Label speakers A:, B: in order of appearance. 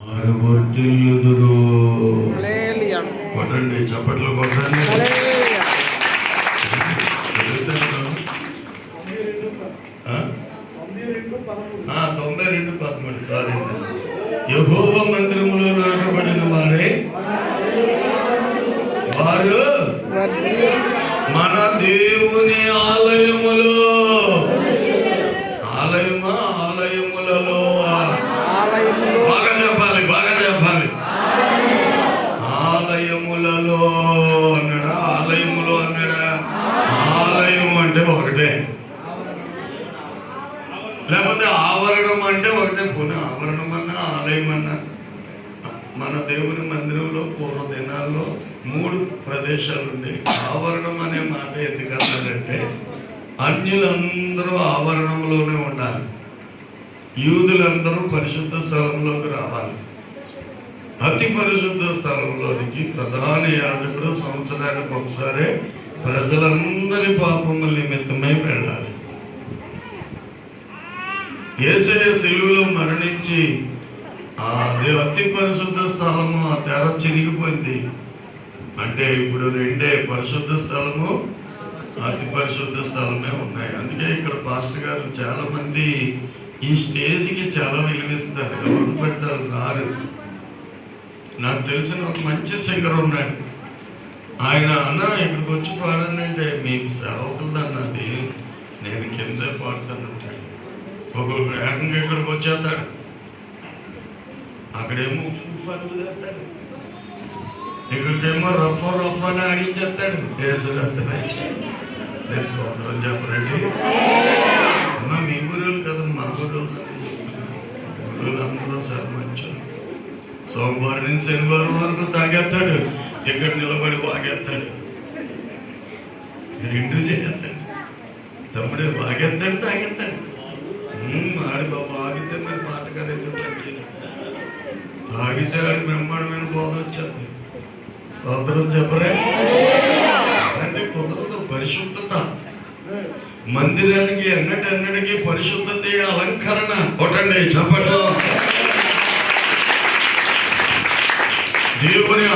A: వారు వర్ధిల్లుదురు. కొట్టండి, చప్పట్లు కొట్టండి. 92:13 సారీ. యెహోవా మందిరములో నాటబడిన వారే వారు మన దేవుని ఆలయములో ఆలయములలో బాగా చెప్పాలి ఆలయములలో అన్నాడా? ఆలయములో అన్నాడా? ఆలయం అంటే ఒకటే, లేకపోతే ఆవరణం అంటే ఒకటే. పోనీ ఆవరణం అన్నా ఆలయం అన్నా. మన దేవుని మందిరంలో పూర్వ దినాల్లో 3 ప్రదేశాలు ఉండేవి. ఆవరణం అనే మాట ఎందుకన్నారంటే అన్యులందరూ ఆవరణంలోనే ఉండాలి, యూదులందరూ పరిశుద్ధ స్థలంలోకి రావాలి. అతి పరిశుద్ధ స్థలంలోనికి ప్రధాన యాజకుడు సంవత్సరానికి ఒకసారి ప్రజలందరి పాపముల నిమిత్తమై వెళ్ళాలి. యేసయ్య శిలువలో మరణించి అదే అతి పరిశుద్ధ స్థలము ఆ తెర చిరిగిపోయింది. అంటే ఇప్పుడు 2 పరిశుద్ధ స్థలము, అతి పరిశుద్ధ స్థలమే ఉన్నాయి. అందుకే ఇక్కడ పాస్టర్ గారు చాలా మంది ఈ స్టేజ్కి చాలా విలువిస్తారు. ఎవరు పెడతారు రారు. నాకు తెలిసిన ఒక మంచి సింగర్ ఉన్నాడు. ఆయన అన్న ఇక్కడికి వచ్చి పాడండి అంటే మీకు సేవకులు అన్నది నేను కిందే పాడుతానంటాడు. ఒకరు ఏకంగా ఇక్కడికి వచ్చేస్తాడు, అక్కడేమో ఫుఫాడు, ఇక్కడికేమో రఫ్ అని ఆడించేస్తాడు. సోదరం చెప్పరండి. అమ్మా మీ ఊరు కదా, మా ఊరు అందరూ సార్ మంచి సోమవారం నుంచి శనివారం వరకు తాగేస్తాడు, ఇక్కడ నిలబడి వాగేస్తాడు. 2 చేస్తాడు. తమ్ముడే వాగేస్తాడు, తాగేస్తాడు. ఆడి బాబు ఆగితే మరి పాటగారు ఎందుకు తాగితే ఆడి బ్రహ్మాండమైన బోధ వచ్చేది. సోదరం చెప్పరే అంటే కుదరదు. పరిశుద్ధత మందిరానికి ఎన్నటికి పరిశుద్ధత అలంకరణ. కొట్టండి చప్పట్లు. దేవుని